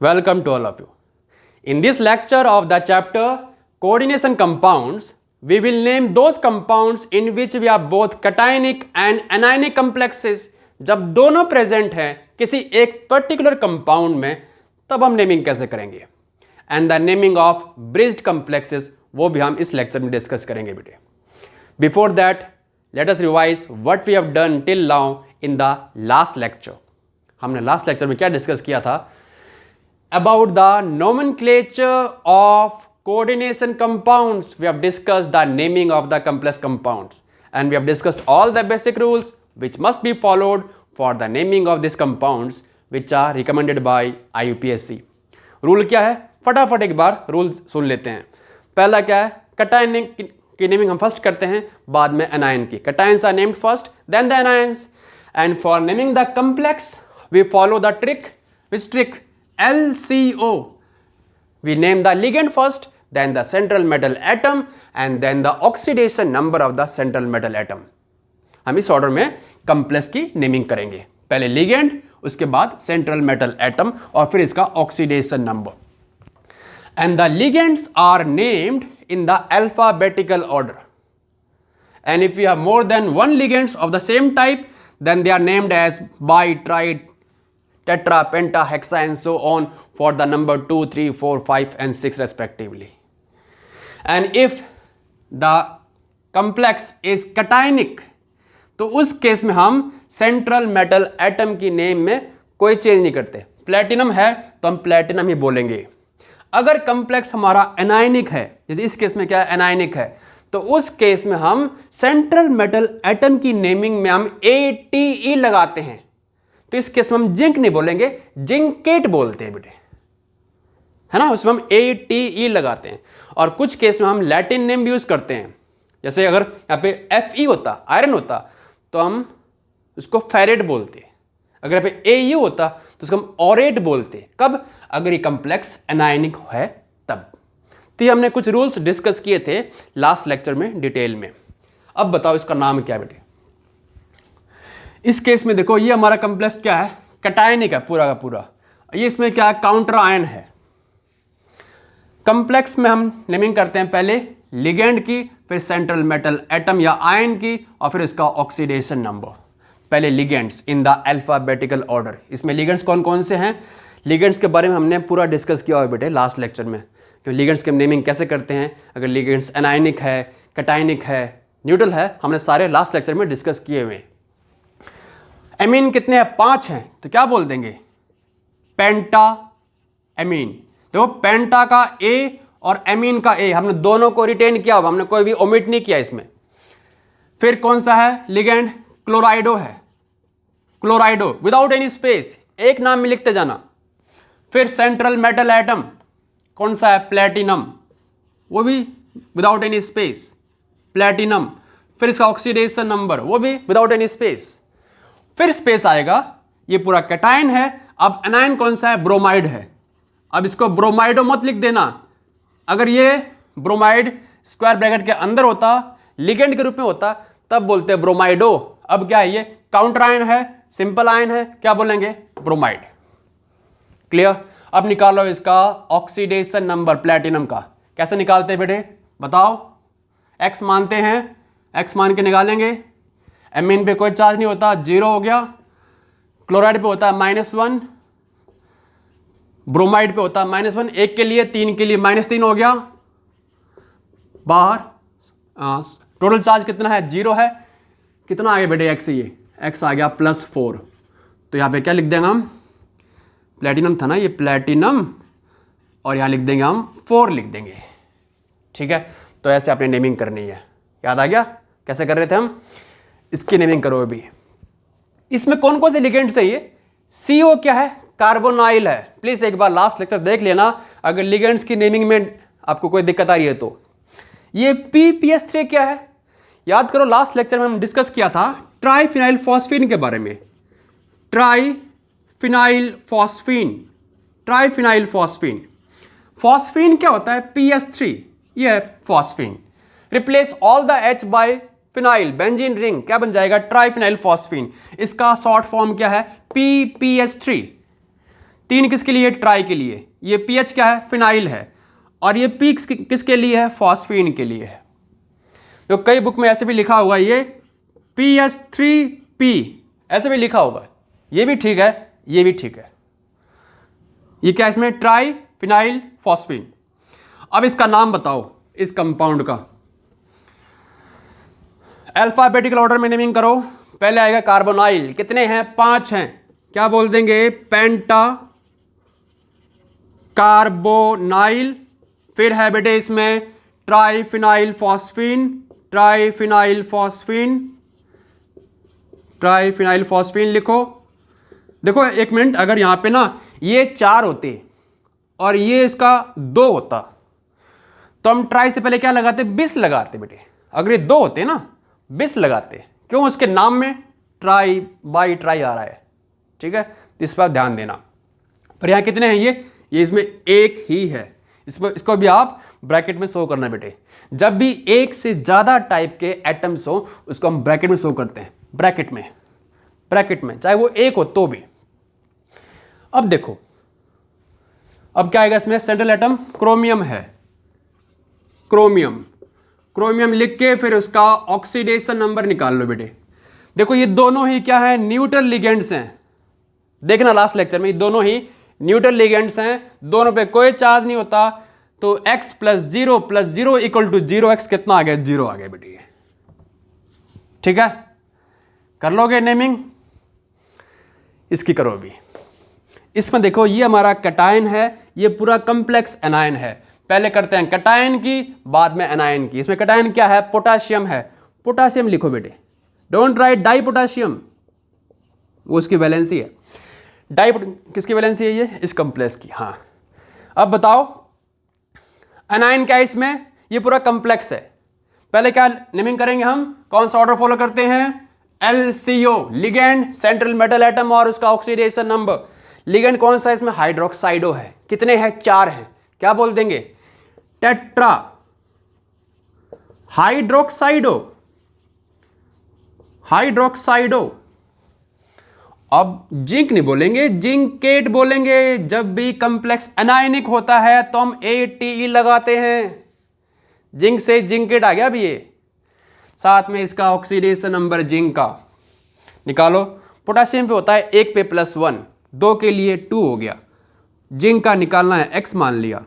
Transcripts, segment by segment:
Welcome to all of you. In this lecture of the chapter Coordination Compounds, we will name those compounds in which we have both cationic and anionic complexes. जब दोनों present हैं किसी एक particular compound में तब हम naming कैसे करेंगे, and the naming of bridged complexes वो भी हम इस लेक्चर में डिस्कस करेंगे बेटे. Before that let us revise what we have done till now in the last lecture. हमने लास्ट लेक्चर में क्या डिस्कस किया था? About the nomenclature of coordination compounds. We have discussed the naming of the complex compounds and we have discussed all the basic rules which must be followed for the naming of these compounds which are recommended by IUPAC. Rule क्या है? फटाफट एक बार rule सुन लेते हैं. पहला क्या है? Cation की नेमिंग हम फर्स्ट करते हैं, बाद में एनायन की. Cations are named first then the anions, and for naming the complex we follow the trick. Which trick? LCO. We name the ligand first, then the central metal atom, and then the oxidation number of the central metal atom. हम इस order में complex की naming करेंगे. पहले ligand, उसके बाद central metal atom और फिर इसका oxidation number. And the ligands are named in the alphabetical order. And if you have more than one ligands of the same type, then they are named as bi, tri, tetra, penta, hexa and so on for the number 2, 3, 4, 5 and 6 respectively. And if the complex is cationic, तो उस case में हम central metal atom की name में कोई change नहीं करते. Platinum है तो हम प्लेटिनम ही बोलेंगे. अगर कॉम्प्लेक्स हमारा एनायनिक है, जैसे इस केस में क्या है, एनायनिक है, तो उस केस में हम सेंट्रल मेटल एटम की नेमिंग में हम ATE लगाते हैं. तो इस केस में हम जिंक नहीं बोलेंगे, जिंकेट बोलते हैं बेटे, है ना. उसमें हम ATE लगाते हैं. और कुछ केस में हम लैटिन नेम भी यूज करते हैं. जैसे अगर यहाँ पे Fe होता, आयरन होता, तो हम उसको फेरेट बोलते हैं. अगर यहाँ पे AU होता तो उसको हम ऑरेट बोलते हैं. कब? अगर ये कॉम्प्लेक्स एनायनिक है तब. तो ये हमने कुछ रूल्स डिस्कस किए थे लास्ट लेक्चर में डिटेल में. अब बताओ इसका नाम क्या है बेटे. इस केस में देखो, ये हमारा कॉम्प्लेक्स क्या है, कटायनिक है पूरा का पूरा. ये इसमें क्या है, काउंटर आयन है. कॉम्प्लेक्स में हम नेमिंग करते हैं पहले लिगेंड की, फिर सेंट्रल मेटल एटम या आयन की, और फिर इसका ऑक्सीडेशन नंबर. पहले ligands in the alphabetical order. इसमें लिगेंड्स कौन कौन से हैं? लिगेंड्स के बारे में हमने पूरा डिस्कस किया हुआ बेटे लास्ट लेक्चर में, कि लिगेंड्स की नेमिंग कैसे करते हैं. अगर लिगेंड्स एनायनिक है, कटायनिक है, न्यूट्रल है, हमने सारे लास्ट लेक्चर में डिस्कस किए हुए. एमीन कितने हैं? 5 हैं. तो क्या बोल देंगे? पेंटा एमीन. तो पेंटा का A और एमीन का A, हमने दोनों को रिटेन किया हुआ, हमने कोई भी ओमिट नहीं किया इसमें. फिर कौन सा है लिगेंड? क्लोराइडो है. क्लोराइडो विदाउट एनी स्पेस, एक नाम में लिखते जाना. फिर सेंट्रल मेटल एटम कौन सा है? प्लेटिनम, वो भी विदाउट एनी स्पेस, प्लेटिनम. फिर इसका ऑक्सीडेशन नंबर, वो भी विदाउट एनी स्पेस. फिर स्पेस आएगा, ये पूरा कैटायन है. अब एनायन कौन सा है? ब्रोमाइड है. अब इसको ब्रोमाइडो मत लिख देना. अगर ये ब्रोमाइड स्क्वायर ब्रैकेट के अंदर होता, लिगेंड के रूप में होता, तब बोलते हैं ब्रोमाइडो. अब क्या है, ये काउंटर आयन है, सिंपल आयन है, क्या बोलेंगे? ब्रोमाइड. क्लियर? अब निकालो इसका ऑक्सीडेशन नंबर प्लेटिनम का. कैसे निकालते हैं बेटे, बताओ? X मानते हैं, X मान के निकालेंगे. एमीन पे कोई चार्ज नहीं होता, 0 हो गया. क्लोराइड पे होता है -1, ब्रोमाइड पे होता है -1. एक के लिए, 3 के लिए -3 हो गया बाहर. टोटल चार्ज कितना है? 0 है. कितना आ गया बेटे X? ये X आ गया +4. तो यहाँ पे क्या लिख देंगे हम? प्लेटिनम था ना ये, प्लेटिनम, और यहाँ लिख देंगे हम 4 लिख देंगे. ठीक है. तो ऐसे आपने नेमिंग करनी है. याद आ गया कैसे कर रहे थे हम? इसकी नेमिंग करो अभी. इसमें कौन कौन से लिगेंड्स है? ये CO क्या है? कार्बोनाइल है. प्लीज एक बार लास्ट लेक्चर देख लेना अगर लिगेंड्स की नेमिंग में आपको कोई दिक्कत आ रही है तो. ये PPS3 क्या है? याद करो लास्ट लेक्चर में हम डिस्कस किया था ट्राइफिनाइल फॉस्फीन के बारे में. Triphenyl phosphine, triphenyl phosphine. Phosphine क्या होता है? PS3. ये है phosphine. Replace all the H by phenyl, benzene ring, क्या बन जाएगा? Triphenyl phosphine. इसका शॉर्ट फॉर्म क्या है? PPS3. 3 किसके लिए? ट्राई के लिए। ये पीएच क्या है? फिनाइल है। और ये पी किसके लिए है? फॉस्फीन के लिए है। तो कई बुक में ऐसे भी लिखा होगा ये PH3P ऐसे भी लिखा होगा। ये भी ठीक है, ये भी ठीक है। ये क्या इसमें? Try phenyl phosphine. अब इसका नाम बताओ इस कंपाउंड का। अल्फाबेटिकल ऑर्डर में नेमिंग करो। पहले आएगा कार्बोनाइल, कितने हैं? 5 हैं। क्या बोल देंगे? पेंटा कार्बोनाइल। फिर है बेटे इसमें triphenyl phosphine, triphenyl phosphine, triphenyl phosphine लिखो। देखो एक मिनट, अगर यहां पे ना ये 4 होते और ये इसका 2 होता तो हम ट्राई से पहले क्या लगाते? बिस लगाते बेटे। अगर ये 2 होते ना, बिस लगाते। क्यों? उसके नाम में ट्राई बाई ट्राई आ रहा है। ठीक है, इस पर ध्यान देना। पर यहां कितने हैं? ये इसमें 1 ही है। इसको भी आप ब्रैकेट में शो करना बेटे। जब भी 1 से ज्यादा टाइप के एटम्स हो उसको हम ब्रैकेट में शो करते हैं। ब्रैकेट में चाहे वो 1 हो तो भी। अब देखो, अब क्या आएगा इसमें? सेंट्रल एटम क्रोमियम है। क्रोमियम लिख के फिर उसका ऑक्सीडेशन नंबर निकाल लो बेटे। देखो ये दोनों ही क्या है? न्यूट्रल लिगेंड्स हैं। देखना लास्ट लेक्चर में, ये दोनों ही न्यूट्रल लिगेंड्स हैं। दोनों पे कोई चार्ज नहीं होता। तो x + 0 + 0 = 0। x कितना आ गया? 0 आ गया बेटे। ठीक है, कर लोगे नेमिंग? इसकी करो अभी। इसमें देखो ये हमारा कैटायन है, ये पूरा कॉम्प्लेक्स एनायन है। पहले करते हैं कैटायन की, बाद में एनायन की। इसमें कैटायन क्या है? पोटाशियम है। पोटाशियम लिखो बेटे, डोंट राइट डाई पोटाशियम, वो उसकी वैलेंसी है। डाई किसकी वैलेंसी है? ये इस कॉम्प्लेक्स की। हाँ, अब बताओ एनायन क्या है इसमें? ये पूरा कॉम्प्लेक्स है। पहले क्या नेमिंग करेंगे हम? कौन सा ऑर्डर फॉलो करते हैं? LCO, ligand, central metal atom और उसका ऑक्सीडेशन नंबर। लिगेंड कौन सा है इसमें? हाइड्रोक्साइडो है। कितने हैं? 4 हैं। क्या बोल देंगे? टेट्रा हाइड्रोक्साइडो। अब जिंक नहीं बोलेंगे, जिंकेट बोलेंगे। जब भी कॉम्प्लेक्स एनायनिक होता है तो हम ATE लगाते हैं। जिंक से जिंकेट आ गया। अब ये साथ में इसका ऑक्सीडेशन नंबर जिंक का निकालो। पोटाशियम पे होता है 1 पे +1, 2 के लिए 2 हो गया। जिंक का निकालना है, x मान लिया।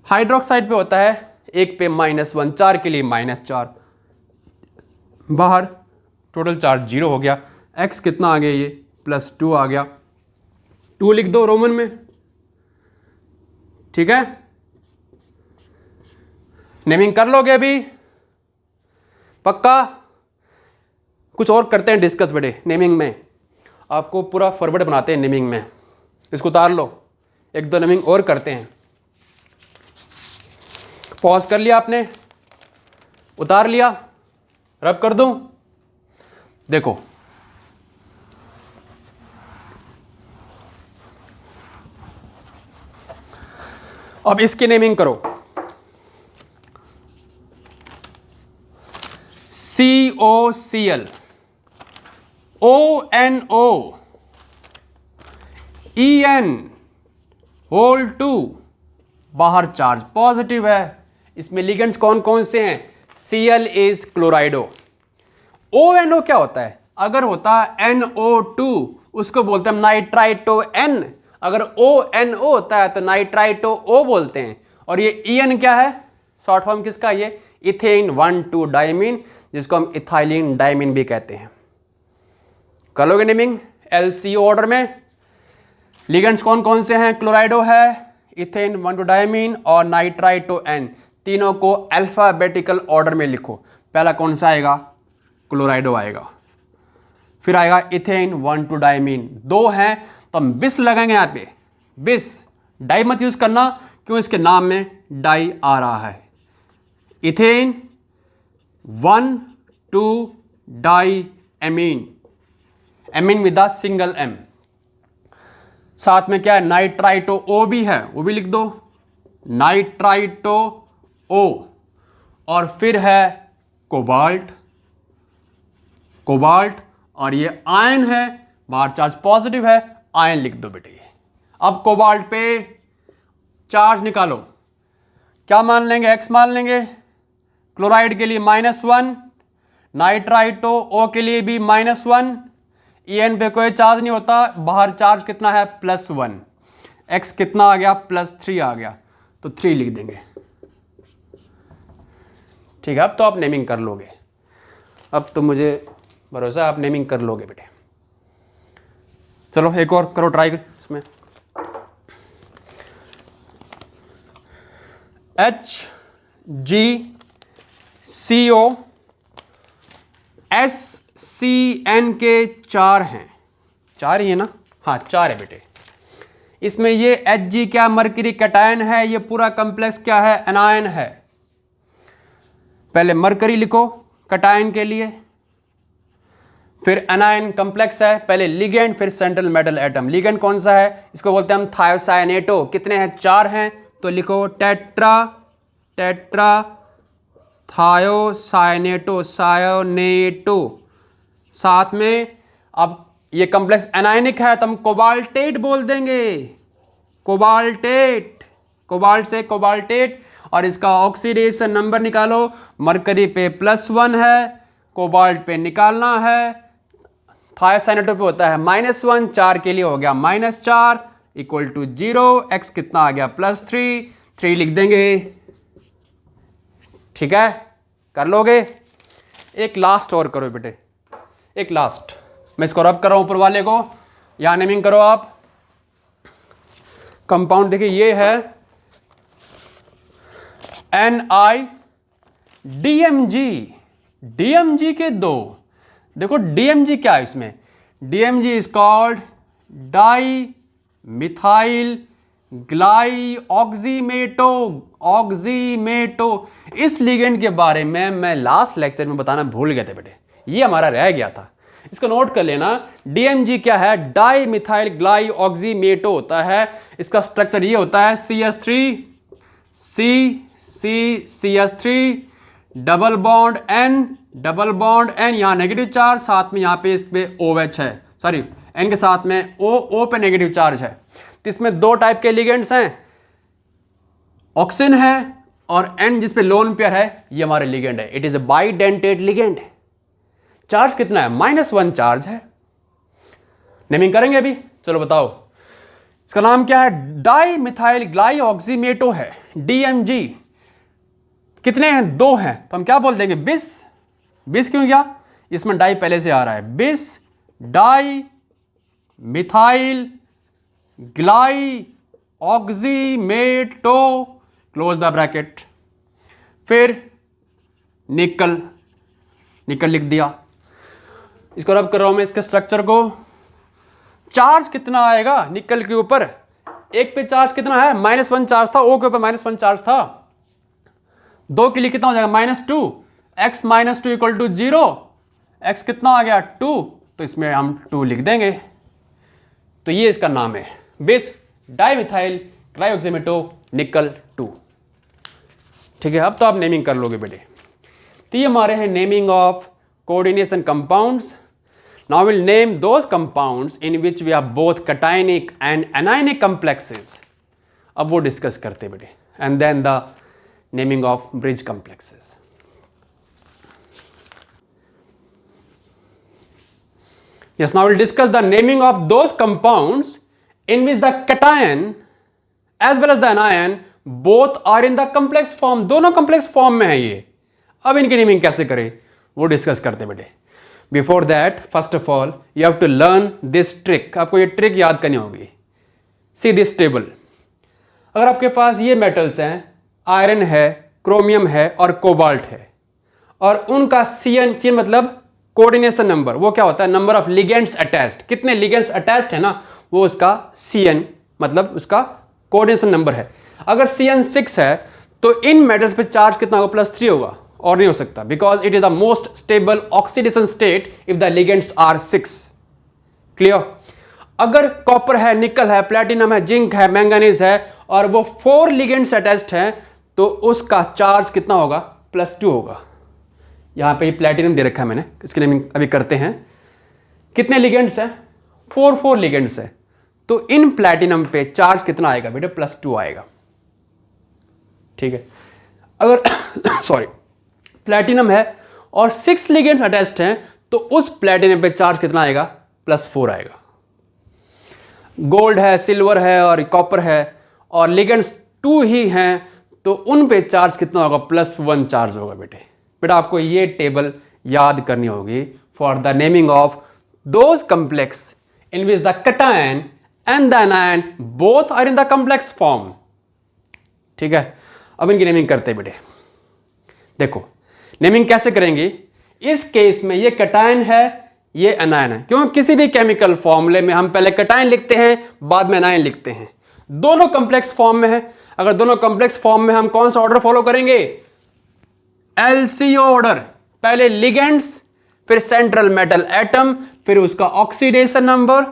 हाइड्रोक्साइड पे होता है 1 पे -1, 4 के लिए -4, बाहर टोटल चार्ज 0 हो गया। x कितना आ गया? ये +2 आ गया। 2 लिख दो रोमन में। ठीक है, नेमिंग कर लोगे अभी? पक्का? कुछ और करते हैं डिस्कस बेटे नेमिंग में। आपको पूरा फॉरवर्ड बनाते हैं नेमिंग में। इसको उतार लो, 1-2 नेमिंग और करते हैं। पॉज कर लिया आपने? उतार लिया? रब कर दूं? देखो अब इसकी नेमिंग करो। COCl, ONO, En(2), बाहर चार्ज पॉजिटिव है। इसमें लिगेंड्स कौन कौन से हैं? Cl is क्लोराइडो। ONO क्या होता है? अगर होता NO2 उसको बोलते हैं नाइट्राइटो N। अगर ONO होता है तो नाइट्राइटो O बोलते हैं। और ये En क्या है? शॉर्ट फॉर्म किसका? ये इथेन 1,2 डाइमीन, जिसको हम इथाइलिन डाइमीन भी कहते हैं। कर लोगे नेमिंग? LCO ऑर्डर में लिगेंड्स कौन कौन से हैं? क्लोराइडो है, इथेन 1,2 डाइमीन और नाइट्राइटो N। तीनों को अल्फाबेटिकल ऑर्डर में लिखो। पहला कौन सा आएगा? क्लोराइडो आएगा। फिर आएगा इथेन 1,2 डाइमीन। 2 हैं तो हम बिस लगाएंगे यहाँ पे। बिस, डाई मत यूज करना, क्यों? इसके नाम में डाई आ रहा है। Ethane 1,2 diamine, amine with the single M। साथ में क्या है? नाइट्राइटो O भी है, वो भी लिख दो, नाइट्राइटो O। और फिर है कोबाल्ट, और ये आयन है, बाहर चार्ज पॉजिटिव है, आयन लिख दो बेटे। अब कोबाल्ट पे चार्ज निकालो, क्या मान लेंगे, x मान लेंगे। क्लोराइड के लिए -1, नाइट्राइटो O के लिए भी -1, En पे कोई चार्ज नहीं होता, बाहर चार्ज कितना है +1, x कितना आ गया +3 आ गया, तो 3 लिख देंगे। ठीक है, अब तो आप नेमिंग कर लोगे, अब तो मुझे भरोसा है आप नेमिंग कर लोगे बेटे। चलो एक और करो ट्राई इसमें। HgCO SCN के 4 हैं, 4 ही है ना, हाँ 4 है बेटे। इसमें ये Hg क्या मरकरी कैटायन है, ये पूरा कॉम्प्लेक्स क्या है एनायन है। पहले मरकरी लिखो कैटायन के लिए, फिर एनायन कॉम्प्लेक्स है, पहले लिगेंड फिर सेंट्रल मेटल एटम। लिगेंड कौन सा है, इसको बोलते हैं हम थायोसायनेटो। कितने हैं 4 हैं, तो लिखो टेट्रा थायोसायनेटो सायोनेटो। साथ में अब ये कॉम्प्लेक्स एनायनिक है तो हम कोबाल्टेट बोल देंगे, कोबाल्टेट, कोबाल्ट से कोबाल्टेट। और इसका ऑक्सीडेशन नंबर निकालो, मरकरी पे +1 है, कोबाल्ट पे निकालना है, थायोसायनेटो पे होता है -1, 4 के लिए हो गया -4 इक्वल टू 0, x कितना आ गया +3 लिख देंगे। ठीक है, कर लोगे। एक लास्ट और करो बेटे, एक लास्ट, मैं इसको रब कर रहा हूं ऊपर वाले को, यहां नेमिंग करो आप। कंपाउंड देखिए ये है NiDMG, DMG के 2, देखो DMG क्या है इसमें, DMG is called dimethyl glyoximato, oximato. इस लिगेंड के बारे में मैं लास्ट लेक्चर में बताना भूल गए थे बेटे, ये हमारा रह गया था, इसको नोट कर लेना। DMG क्या है, डाई मिथाइल ग्लाइऑक्सीमेटो होता है। इसका स्ट्रक्चर ये होता है CH3 CH3 double bond N, यहाँ नेगेटिव चार्ज, साथ में यहाँ पे इस पे OH है, सॉरी N के साथ में O पे नेगेटिव चार्ज है। तो इसमें 2 टाइप के लिगेंड्स हैं, ऑक्सिन है और N जिस पे लोन पेयर है, ये हमारे लिगेंड है। It is a bidentate ligand. Charge कितना है, -1 चार्ज है। नेमिंग करेंगे अभी, चलो बताओ इसका नाम क्या है, डाई मिथाइल ग्लाइऑक्सीमेटो है, DMG। कितने हैं, 2 हैं, तो हम क्या बोल देंगे बिस क्यों गया, इसमें डाई पहले से आ रहा है, bis dimethyl glyoximato, close the bracket. फिर निकल लिख दिया। इसको रब कर रहा हूं मैं इसके स्ट्रक्चर को। चार्ज कितना आएगा निकल के ऊपर, एक पे चार्ज कितना है, -1 चार्ज था, O के ऊपर -1 चार्ज था। 2 के लिए कितना हो जाएगा -2, x -2 इक्वल टू 0, x कितना आ गया 2, तो इसमें हम 2 लिख देंगे। तो ये इसका नाम है, बिस डाइमिथाइल ग्लाइऑक्सीमेटो निकल 2। ठीक है, अब तो आप नेमिंग कर लोगे बेटे। तो ये हमारे हैं naming of coordination compounds. Now we'll name those compounds in which we have both cationic and anionic complexes. अब वो डिस्कस करते हैं बेटे, and then the naming of bridge complexes. Yes, now we'll discuss the naming of those compounds in which the cation as well as the anion both are in the complex form. दोनों complex form में है ये। अब इनकी naming कैसे करें वो discuss करते हैं बेटे। Before that first of all you have to learn this trick. आपको ये ट्रिक याद करनी होगी। सी दिस टेबल, अगर आपके पास ये मेटल्स हैं, आयरन है, क्रोमियम है और कोबाल्ट है, और उनका CN मतलब कोऑर्डिनेशन नंबर, वो क्या होता है, नंबर ऑफ लिगेंड्स अटैच्ड। कितने लिगेंड्स अटैच्ड है ना, वो उसका CN मतलब उसका कोऑर्डिनेशन नंबर है। अगर CN 6 है तो इन मेटल्स पे चार्ज कितना होगा, +3 होगा, और नहीं हो सकता, because it is the most stable oxidation state if the ligands are 6। Clear. अगर कॉपर है, निकल है, प्लेटिनम है, जिंक है, मैंगनीज है और वो 4 लिगेंड्स अटैच्ड हैं, तो उसका चार्ज कितना होगा, +2 होगा। यहां पे प्लेटिनम दे रखा है मैंने, इसके लिए अभी करते हैं। कितने लिगेंड्स हैं, 4 लिगेंड्स है, तो इन प्लैटिनम पे चार्ज कितना आएगा बेटे, +2 आएगा। ठीक है, अगर सॉरी प्लैटिनम है और 6 लिगेंड्स अटैच्ड हैं तो उस प्लैटिनम पे चार्ज कितना आएगा, +4 आएगा। गोल्ड है, सिल्वर है और कॉपर है और लिगेंड्स 2 ही हैं तो उन पे चार्ज कितना होगा, +1 चार्ज होगा बेटे। बेटा आपको ये टेबल याद करनी होगी for the naming of those complex in which the cation and the anion both are in the complex form. ठीक है, अब इनकी नेमिंग करते हैं बेटे। देखो नेमिंग कैसे करेंगे, इस केस में ये कैटायन है, ये एनायन है। क्यों, किसी भी केमिकल फॉर्मूले में हम पहले कैटायन लिखते हैं बाद में एनायन लिखते हैं। दोनों कॉम्प्लेक्स फॉर्म में है, अगर दोनों कॉम्प्लेक्स फॉर्म में हम कौन सा ऑर्डर फॉलो करेंगे, LCO ऑर्डर। पहले लिगेंड्स, फिर सेंट्रल मेटल एटम, फिर उसका ऑक्सीडेशन नंबर,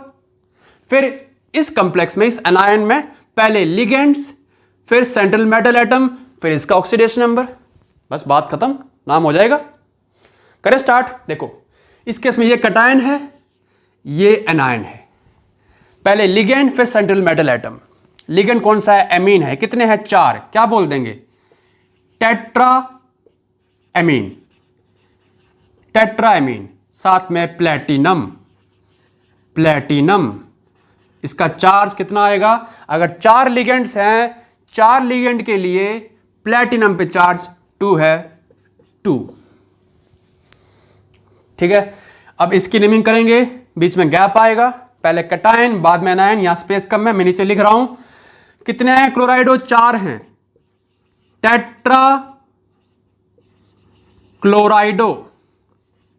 फिर इस कॉम्प्लेक्स में, इस एनायन में पहले लिगेंड्स, फिर सेंट्रल मेटल एटम, फिर इसका ऑक्सीडेशन नंबर। बस बात खत्म, नाम हो जाएगा। करें स्टार्ट। देखो इस केस में ये कैटायन है, ये एनायन है। पहले लिगेंड फिर सेंट्रल मेटल एटम। लिगेंड कौन सा है, एमीन है। कितने हैं, 4। क्या बोल देंगे, टेट्रा एमीन, टेट्रा एमीन। साथ में प्लेटिनम, प्लेटिनम। इसका चार्ज कितना आएगा, अगर 4 लिगेंड्स हैं, 4 लिगेंड के लिए प्लेटिनम पे चार्ज 2 है, 2। ठीक है, अब इसकी नेमिंग करेंगे, बीच में गैप आएगा, पहले कैटायन बाद में एनायन। यहां स्पेस कम है, मैं नीचे लिख रहा हूं। कितने हैं क्लोराइडो, 4 हैं, टेट्रा क्लोराइडो,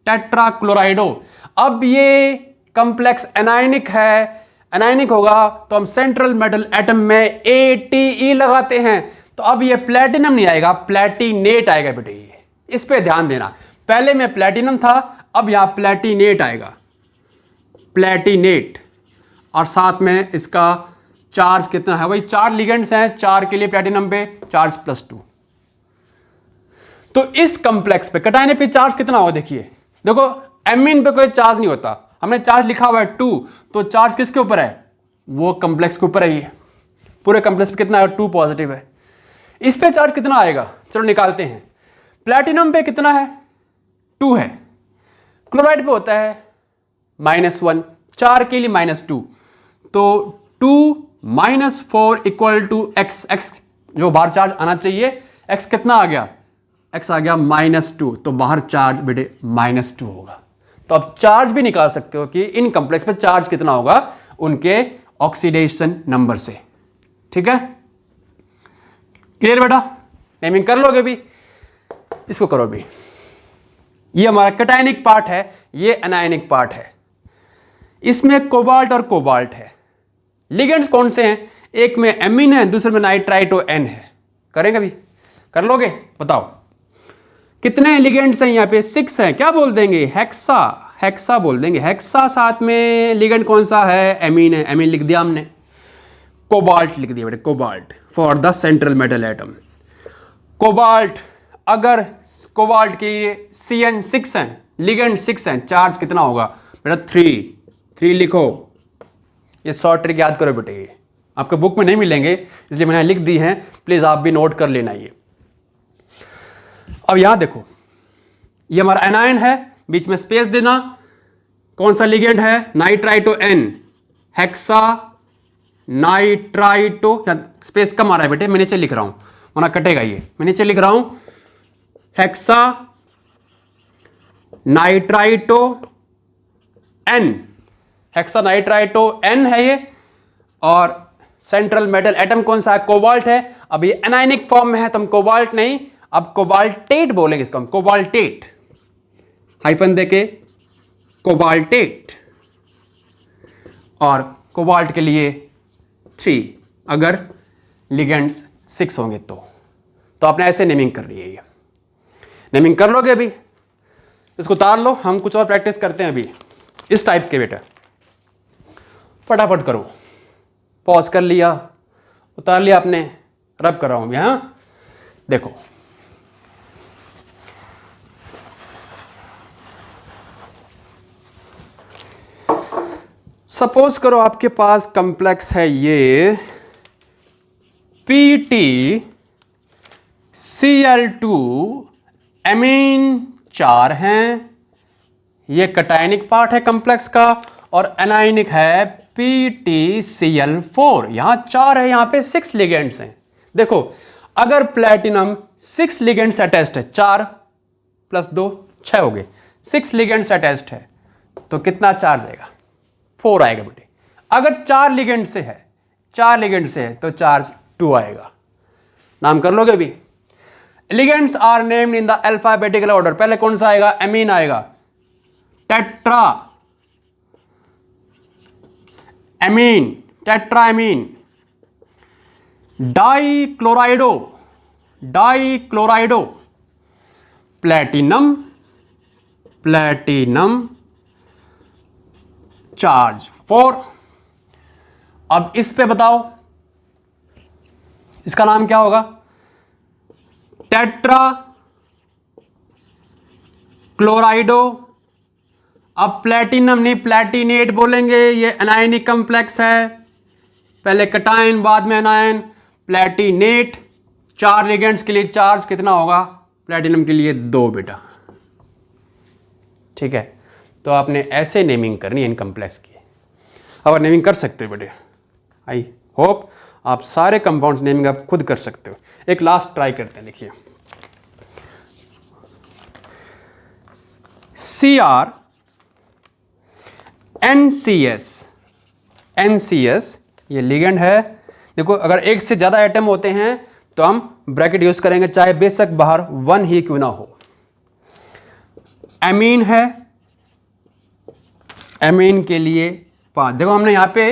टेट्रा क्लोराइडो। अब ये कॉम्प्लेक्स एनायनिक है, एनायनिक होगा तो हम सेंट्रल मेटल एटम में ATE लगाते हैं, तो अब ये प्लेटिनम नहीं आएगा, प्लेटिनेट आएगा बेटे। ये इस पे ध्यान देना, पहले में प्लेटिनम था, अब यहां प्लेटिनेट आएगा, प्लेटिनेट। और साथ में इसका चार्ज कितना है, वही 4 लिगेंड्स हैं, 4 के लिए प्लेटिनम पे चार्ज +2। तो इस कॉम्प्लेक्स पे कैटायन पे चार्ज कितना होगा, देखिए। देखो एमीन पे कोई चार्ज नहीं होता, हमने चार्ज लिखा हुआ है 2, तो चार्ज किसके ऊपर है, वो कॉम्प्लेक्स के ऊपर है। ये पूरे कॉम्प्लेक्स पे कितना है, 2 पॉजिटिव है। इस पे चार्ज कितना आएगा, चलो निकालते हैं। प्लेटिनम पे कितना है, 2 है। क्लोराइड पे होता है -1, 4 के लिए -2, तो 2 - 4 = x। x जो बाहर चार्ज आना चाहिए, x कितना आ गया, x आ गया -2, तो बाहर चार्ज बेटे -2 होगा। तो अब चार्ज भी निकाल सकते हो कि इन कॉम्प्लेक्स पे चार्ज कितना होगा उनके ऑक्सीडेशन नंबर से। ठीक है, क्लियर बेटा, नेमिंग कर लोगे भी, इसको करो भी। ये हमारा कैटायनिक पार्ट है, ये एनायनिक पार्ट है। इसमें कोबाल्ट और कोबाल्ट है। लिगेंड्स कौन से हैं, एक में एमीन है, दूसरे में नाइट्राइटो N है। करेंगे भी, कर लोगे, बताओ कितने लिगेंड्स हैं यहाँ पे, 6 हैं। क्या बोल देंगे, हेक्सा, हेक्सा बोल देंगे। हेक्सा साथ में लिगेंड कौन सा है, एमीन है, एमीन लिख दिया हमने। कोबाल्ट लिख दिया बेटे, cobalt for the central metal atom. Cobalt, अगर कोबाल्ट की CN6 हैं, लिगेंड 6 हैं, चार्ज कितना होगा बेटा, 3 लिखो। ये शॉर्ट ट्रिक याद करो बेटे, ये आपके बुक में नहीं मिलेंगे इसलिए मैंने लिख दी हैं, प्लीज आप भी नोट कर लेना। ये अब यहां देखो, ये हमारा एनायन है, बीच में स्पेस देना। कौन सा लिगेंड है, nitrito N, hexa nitrito. Space कम आ रहा है बेटे, मैं नीचे लिख रहा हूं वरना कटेगा ये। मैं नीचे लिख रहा हूं hexa nitrito N, hexa nitrito N है ये। और सेंट्रल मेटल एटम कौन सा है, कोबाल्ट है। अब ये एनायनिक फॉर्म में है तो हम कोबाल्ट नहीं, अब कोबाल्टेट बोलेंगे इसको हम, कोबाल्टेट, हाइफन देके कोबाल्टेट। और कोबाल्ट के लिए 3, अगर लिगेंड्स 6 होंगे तो आपने ऐसे नेमिंग कर रही है। ये नेमिंग कर लोगे अभी, इसको उतार लो, हम कुछ और प्रैक्टिस करते हैं अभी इस टाइप के। बेटा फटाफट करो, पॉज कर लिया, उतार लिया आपने, रब कर रहा हूं अभी। हाँ देखो, सपोज करो आपके पास कॉम्प्लेक्स है ये PT Cl2 एमीन 4 हैं, ये कटायनिक पार्ट है कॉम्प्लेक्स का, और एनायनिक है PtCl4। यहां 4 है, यहां पे 6 लिगेंड्स हैं। देखो अगर प्लेटिनम 6 लिगेंड्स अटैच्ड है, 4 + 2 6 हो गए, 6 लिगेंड्स अटैच्ड है तो कितना चार्ज आएगा? 4 आएगा बेटे। अगर 4 लिगेंड से है, 4 लिगेंड से है तो चार्ज 2 आएगा। नाम कर लोगे अभी। Ligands are named in the alphabetical order. पहले कौन सा आएगा? एमीन आएगा, tetra amine, tetraamine. Dichlorido, dichlorido, platinum, platinum charge 4। अब इस पे बताओ इसका नाम क्या होगा? Tetra chlorido. अब प्लेटिनम नहीं, प्लेटिनेट बोलेंगे, ये एनायनिक कॉम्प्लेक्स है, पहले कटायन बाद में एनायन। प्लेटिनेट, 4 लिगेंड्स के लिए चार्ज कितना होगा? प्लेटिनम के लिए 2 बेटा। ठीक है, तो आपने ऐसे नेमिंग करनी है इन कॉम्प्लेक्स की। अब नेमिंग कर सकते हो बेटे। आई होप आप सारे कंपाउंड्स नेमिंग आप खुद कर सकते हो। एक लास्ट ट्राई करते हैं, देखिए Cr NCS, NCS ये लिगेंड है। देखो अगर एक से ज़्यादा एटम होते हैं तो हम ब्रैकेट यूज करेंगे, चाहे बेशक बाहर 1 ही क्यों ना हो। एमीन है, एमीन के लिए 5। देखो हमने यहाँ पे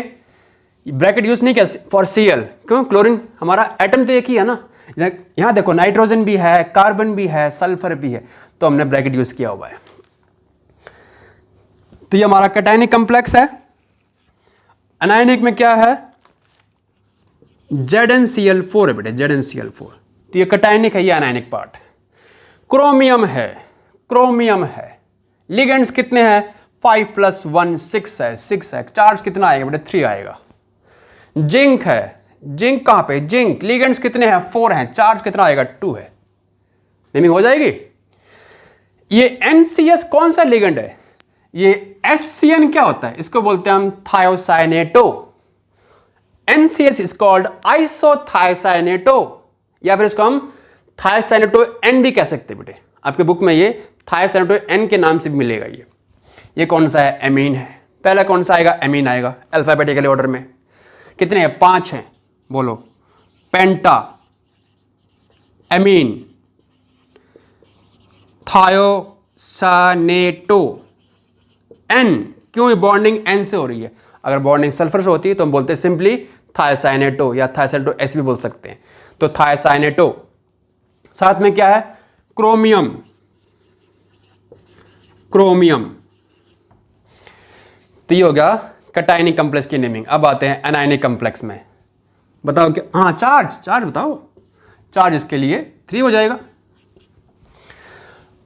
ब्रैकेट यूज नहीं किया फॉर Cl, क्यों? क्लोरीन हमारा एटम तो एक ही है ना। यहाँ देखो नाइट्रोजन भी है, कार्बन भी है, सल्फर भी है, तो हमने ब्रैकेट यूज किया हुआ है। तो ये हमारा कैटायनिक कॉम्प्लेक्स है। अनायनिक में क्या है? ZnCl4 है बेटे, ZnCl4। तो ये कैटायनिक है, ये अनायनिक पार्ट है। क्रोमियम है, क्रोमियम है। लिगेंड्स कितने हैं? 5 + 1 6 है, 6 है। चार्ज कितना आएगा बेटे? 3 आएगा। जिंक है, जिंक कहां पे? जिंक। लिगेंड्स कितने हैं? 4 हैं। चार्ज कितना आएगा? 2 है। नेमिंग हो जाएगी। ये NCS कौन सा लिगेंड है? ये SCN क्या होता है? इसको बोलते हैं हम थायोसाइनेटो। NCS इज कॉल्ड आइसोथायोसाइनेटो, या फिर इसको हम थायोसाइनेटो N भी कह सकते हैं बेटे। आपके बुक में ये थायोसाइनेटो N के नाम से भी मिलेगा। ये कौन सा है? एमीन है। पहला कौन सा आएगा? एमीन आएगा अल्फाबेटिकल ऑर्डर में। कितने हैं? 5 हैं। बोलो पेंटा, एमीन, थायोसाइनेटो N। क्यों ये बॉन्डिंग N से हो रही है? अगर बॉन्डिंग सल्फर से होती है तो हम बोलते हैं सिंपली थायोसाइनेटो, या थायोसाइनेटो S भी बोल सकते हैं। तो थायोसाइनेटो। साथ में क्या है? Chromium, chromium. तो ये हो गया कैटायनिक कॉम्प्लेक्स की नेमिंग। अब आते हैं एनायनिक कॉम्प्लेक्स में। बताओ क्या? हाँ चार्ज बताओ। चार्ज इसके लिए 3 हो जाएगा।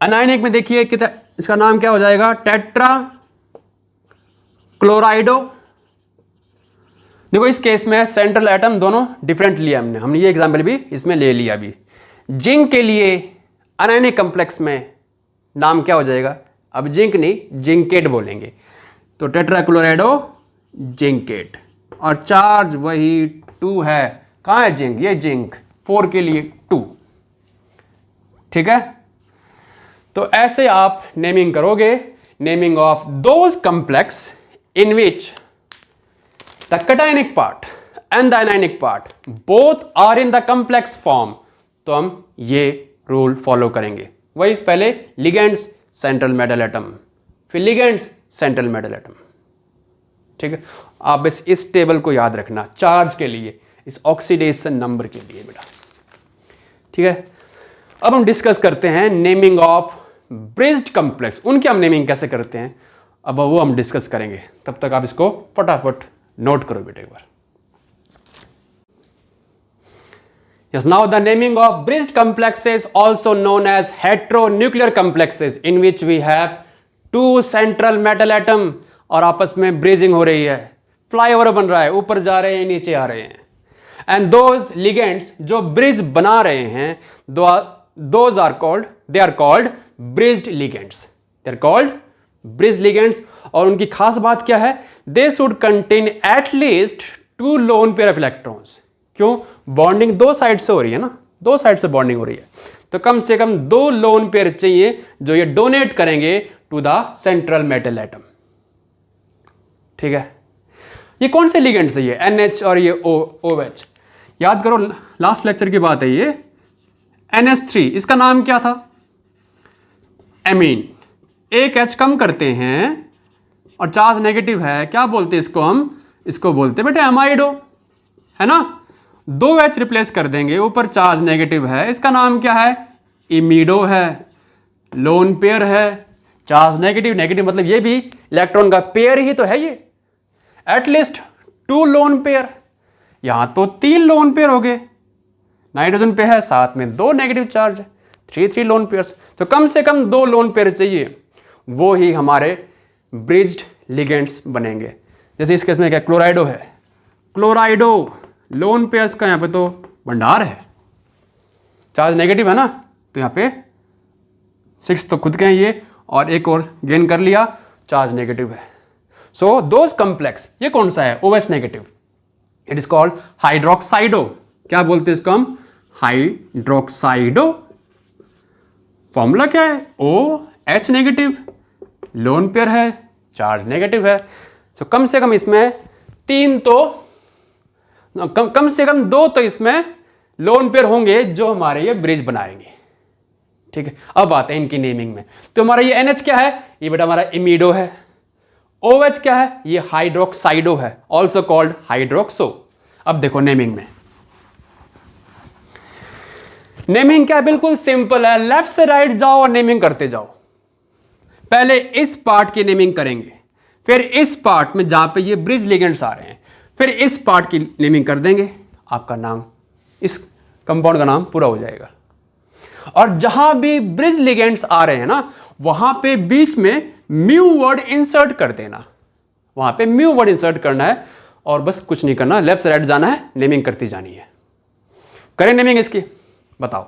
एनायनिक में देखिए कितना, इसका नाम क्या हो जाएगा? टेट्रा क्लोराइडो। देखो इस केस में सेंट्रल एटम दोनों डिफरेंट लिया हमने ये एग्जांपल भी इसमें ले लिया। अभी जिंक के लिए एनायनिक कॉम्प्लेक्स में नाम क्या हो जाएगा? अब जिंक नहीं, जिंकेट बोलेंगे। तो टेट्रा क्लोराइडो जिंकेट, और चार्ज वही 2 है। कहां है जिंक? ये जिंक 4 के लिए 2। ठीक है, तो ऐसे आप नेमिंग करोगे। Naming of those complex in which the cationic part and the anionic part both are in the complex form, तो हम ये रूल फॉलो करेंगे। वही पहले लिगेंड्स सेंट्रल मेटल एटम, फिर लिगेंड्स सेंट्रल मेटल एटम। ठीक है, आप बस इस टेबल को याद रखना चार्ज के लिए, इस ऑक्सीडेशन नंबर के लिए बेटा। ठीक है, अब हम डिस्कस करते हैं नेमिंग ऑफ ब्रिज्ड कॉम्प्लेक्स। उनकी हम नेमिंग कैसे करते हैं अब वो हम डिस्कस करेंगे। तब तक आप इसको फटाफट नोट करो बेटे एक बार। Yes, now the naming of bridged complexes also known as heteronuclear complexes in which we have 2 central metal atom और आपस में ब्रीजिंग हो रही है, फ्लाईओवर बन रहा है, ऊपर जा रहे हैं नीचे आ रहे हैं। एंड दोज लिगेंड्स जो ब्रिज बना रहे हैं, those are called, they are called bridged ligands, they are called bridge ligands. और उनकी खास बात क्या है, they should contain at least 2 lone pair of electrons. क्यों? बॉन्डिंग 2 साइड से हो रही है ना, 2 साइड से बॉन्डिंग हो रही है, तो कम से कम 2 लोन पेयर चाहिए जो ये डोनेट करेंगे to the central metal atom. ठीक है, ये कौन से लिगेंड्स है? ये NH और ये OH। याद करो लास्ट लेक्चर की बात है, ये NH3 इसका नाम क्या था? एमीन। एक H कम करते हैं और चार्ज नेगेटिव है, क्या बोलते हैं इसको? हम इसको बोलते हैं बेटे एमाइडो, है ना। 2 H रिप्लेस कर देंगे, ऊपर चार्ज नेगेटिव है, इसका नाम क्या है? इमीडो है, लोन पेयर है। चार्ज नेगेटिव, नेगेटिव मतलब ये भी इलेक्ट्रॉन का पेयर ही तो है ये, एटलीस्ट 2 लोन पेयर। यहां तो 3 लोन पेयर हो गए, नाइट्रोजन पे है, साथ में 2 नेगेटिव चार्ज है, 3 लोन पेयर्स। तो कम से कम 2 लोन पेयर चाहिए, वो ही हमारे ब्रिज्ड लिगेंड्स बनेंगे। जैसे इस केस में क्या क्लोराइडो है, क्लोराइडो लोन पेयर्स का यहाँ पे तो भंडार है, चार्ज नेगेटिव है ना, तो यहाँ पे 6 तो खुद के हैं ये, और एक और गेन कर लिया, चार्ज नेगेटिव है। सो दोज कॉम्प्लेक्स, ये कौन सा है? OH negative, it is called hydroxido. क्या बोलते हैं इसको हम? हाइड्रोक्साइडो। फॉर्मूला क्या है? OH नेगेटिव, लोन पेयर है, चार्ज नेगेटिव है। सो कम से कम इसमें 3 तो कम से कम 2 तो इसमें लोन पेयर होंगे जो हमारे ये ब्रिज बनाएंगे। ठीक है, अब आते हैं इनकी नेमिंग में। तो हमारा ये NH क्या है? ये बेटा हमारा इमीडो है। OH क्या है? ये हाइड्रोक्साइडो है, ऑल्सो कॉल्ड हाइड्रोक्सो। अब देखो नेमिंग में, नेमिंग क्या है? बिल्कुल सिंपल है, लेफ्ट से राइट जाओ और नेमिंग करते जाओ। पहले इस पार्ट की नेमिंग करेंगे, फिर इस पार्ट में जहां पे ये ब्रिज लिगेंड्स आ रहे हैं, फिर इस पार्ट की नेमिंग कर देंगे, आपका नाम, इस कंपाउंड का नाम पूरा हो जाएगा। और जहां भी ब्रिज लिगेंड्स आ रहे हैं ना, वहां पे बीच में म्यू वर्ड इंसर्ट कर देना, वहां पे म्यू वर्ड इंसर्ट करना है, और बस कुछ नहीं करना, लेफ्ट से राइट जाना है, नेमिंग करती जानी है। करें नेमिंग इसकी, बताओ।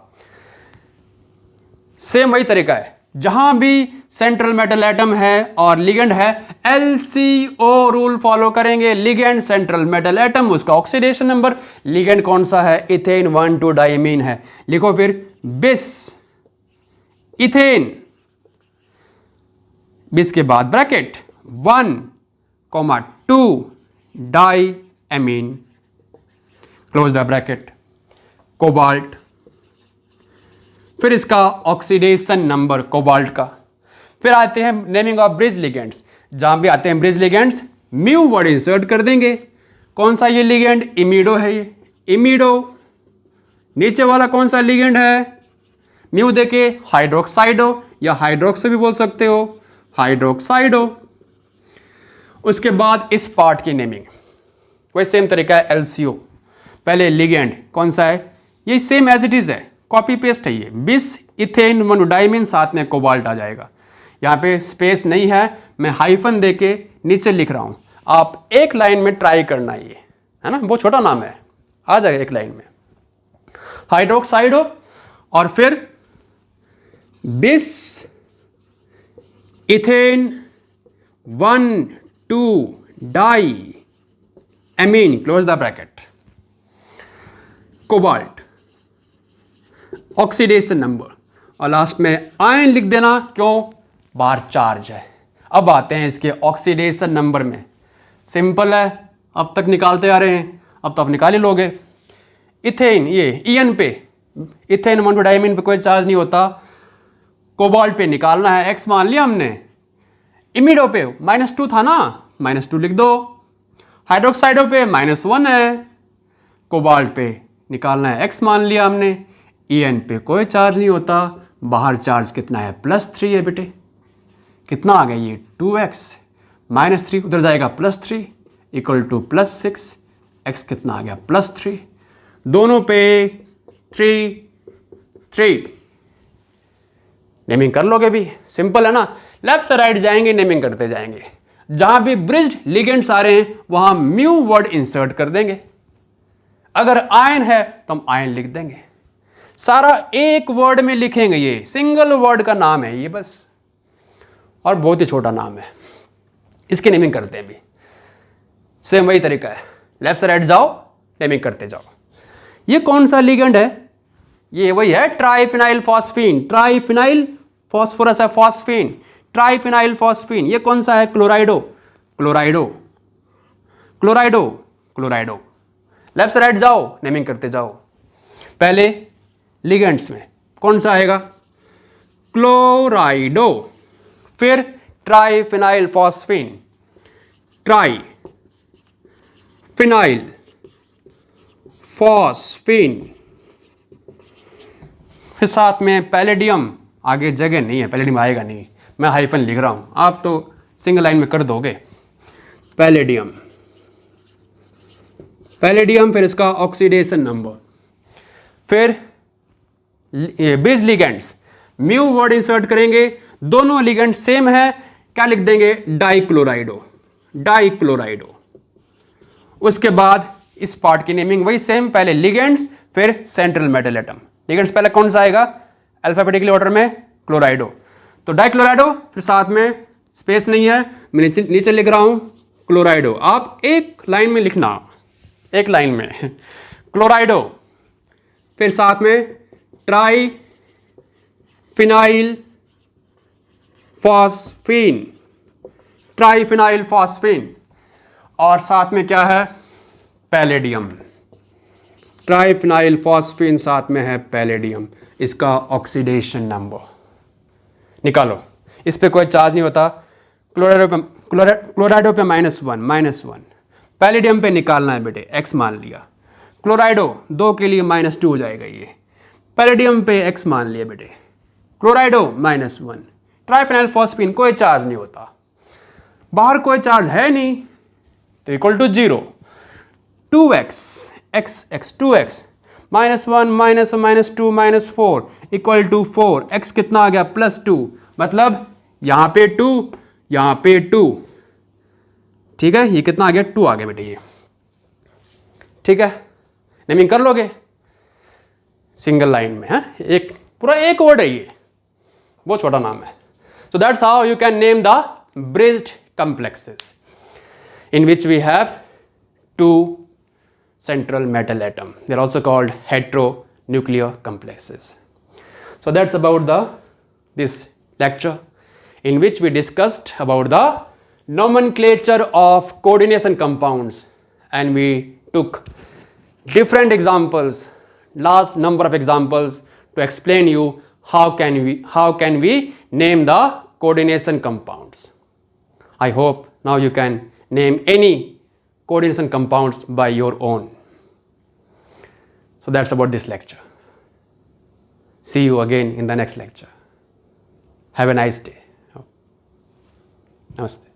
सेम वही तरीका है, जहां भी सेंट्रल मेटल एटम है और लिगेंड है, LCO रूल फॉलो करेंगे। लिगेंड सेंट्रल मेटल एटम, उसका ऑक्सीडेशन नंबर, लिगेंड कौन सा है? इथेन 1,2 डाइमीन है। लिखो फिर बिस इथेन, बिस के बाद bracket 1,2 diamine, close the bracket, cobalt. फिर इसका ऑक्सीडेशन नंबर कोबाल्ट का। फिर आते हैं नेमिंग ऑफ ब्रिज लिगेंड्स, जहां भी आते हैं bridge ligands, mu word insert कर देंगे। कौन सा ये लिगेंड? इमीडो है, ये इमीडो। नीचे वाला कौन सा लिगेंड है? म्यू देके हाइड्रोक्साइडो, या हाइड्रोक्सो भी बोल सकते हो, हाइड्रोक्साइडो। उसके बाद इस पार्ट की नेमिंग वही सेम तरीका है, LCO। पहले लिगेंड कौन सा है? ये सेम एज इट इज है, कॉपी पेस्ट है ये, बिस इथेन 1,2 डाइमीन, साथ में कोबाल्ट आ जाएगा। यहाँ पे स्पेस नहीं है, मैं हाइफन देके नीचे लिख रहा हूं, आप एक लाइन में ट्राई करना, ये है ना, बहुत छोटा नाम है, आ जाएगा एक लाइन में। हाइड्रोक्साइडो और फिर bis ethane 1,2 diamine, close the bracket, cobalt, oxidation number, और लास्ट में आयन लिख देना, क्यों? बाहर चार्ज है। अब आते हैं इसके ऑक्सीडेशन नंबर में, सिंपल है, अब तक निकालते आ रहे हैं, अब तो आप निकाल ही लोगे। इथेन, ये EN पे, इथेन 1,2 डाइमीन पे कोई चार्ज नहीं होता, कोबाल्ट पे निकालना है, X मान लिया हमने। इमीडो पे -2 था ना, -2 लिख दो। हाइड्रोक्साइडो पे -1 है, कोबाल्ट पे निकालना है, X मान लिया हमने। EN पे कोई चार्ज नहीं होता, बाहर चार्ज कितना है? +3 है बेटे। कितना आ गया ये? 2x, -3 उधर जाएगा +3 इक्वल टू +6, x कितना आ गया? +3, दोनों पे 3 नेमिंग कर लोगे भी, सिंपल है ना, लेफ्ट से राइट जाएंगे, नेमिंग करते जाएंगे। जहां भी ब्रिज्ड लिगेंड्स आ रहे हैं वहां म्यू वर्ड इंसर्ट कर देंगे। अगर आयन है तो हम आयन लिख देंगे। सारा एक वर्ड में लिखेंगे, ये सिंगल वर्ड का नाम है ये बस, और बहुत ही छोटा नाम है। इसकी नेमिंग करते हैं अभी। सेम वही तरीका है, लेफ्ट से राइट जाओ, नेमिंग करते जाओ। ये कौन सा लिगेंड है? ये वही है ट्राइफिनाइल फॉस्फीन। ट्राइफिनाइल फॉस्फोरस है फॉस्फीन, ट्राइफिनाइल फॉस्फीन। ये कौन सा है? क्लोराइडो, क्लोराइडो, क्लोराइडो, क्लोराइडो। लेफ्ट से राइट जाओ, नेमिंग करते जाओ। पहले लिगेंड्स में कौन सा आएगा? क्लोराइडो, फिर triphenyl phosphine, try phenyl phosphine, फिर साथ में पैलेडियम। आगे जगह नहीं है, पैलेडियम आएगा नहीं, मैं हाइफन लिख रहा हूं, आप तो सिंगल लाइन में कर दोगे। पैलेडियम, पैलेडियम, फिर इसका ऑक्सीडेशन नंबर, फिर bridge ligands. Mu word insert करेंगे, दोनों लिगेंड सेम है, क्या लिख देंगे? डाइक्लोराइडो, डाइक्लोराइडो। उसके बाद इस पार्ट की नेमिंग वही सेम, पहले लिगेंड्स फिर सेंट्रल मेटल एटम। लिगेंड्स पहले कौन सा आएगा अल्फाबेटिकली ऑर्डर में? क्लोराइडो, तो डाइक्लोराइडो, फिर साथ में स्पेस नहीं है, मैं नीचे लिख रहा हूं क्लोराइडो। आप एक लाइन में लिखना, एक लाइन में क्लोराइडो, फिर साथ में try phenyl phosphine, triphenyl phosphine, और साथ में क्या है? पैलेडियम। ट्राइफिनाइल फॉस्फीन साथ में है पैलेडियम। इसका ऑक्सीडेशन नंबर निकालो, इस पे कोई चार्ज नहीं होता। क्लोराइडो पे -1, पैलेडियम पे निकालना है बेटे, x मान लिया। क्लोराइडो 2 के लिए -2 हो जाएगा ये, पैलेडियम पे x मान लिया बेटे। क्लोराइडो -1, ट्राइफिनाइल फॉस्फीन कोई चार्ज नहीं होता, बाहर कोई चार्ज है नहीं, तो equal to 0। 2x, x 2x, -1 -2 -4 equal to 4। x कितना आ गया? +2, मतलब यहां पे 2, यहां पे 2, ठीक है। ये कितना आ गया? 2 आ गया बेटे ये, ठीक है। नेमिंग कर लोगे सिंगल लाइन में, है एक पूरा एक वर्ड है ये, बहुत छोटा नाम है। So that's how you can name the bridged complexes in which we have 2 central metal atom. They are also called heteronuclear complexes. So that's about this lecture in which we discussed about the nomenclature of coordination compounds, and we took different examples, large number of examples, to explain you how can we name the coordination compounds. I hope now you can name any coordination compounds by your own. So that's about this lecture. See you again in the next lecture. Have a nice day. Namaste.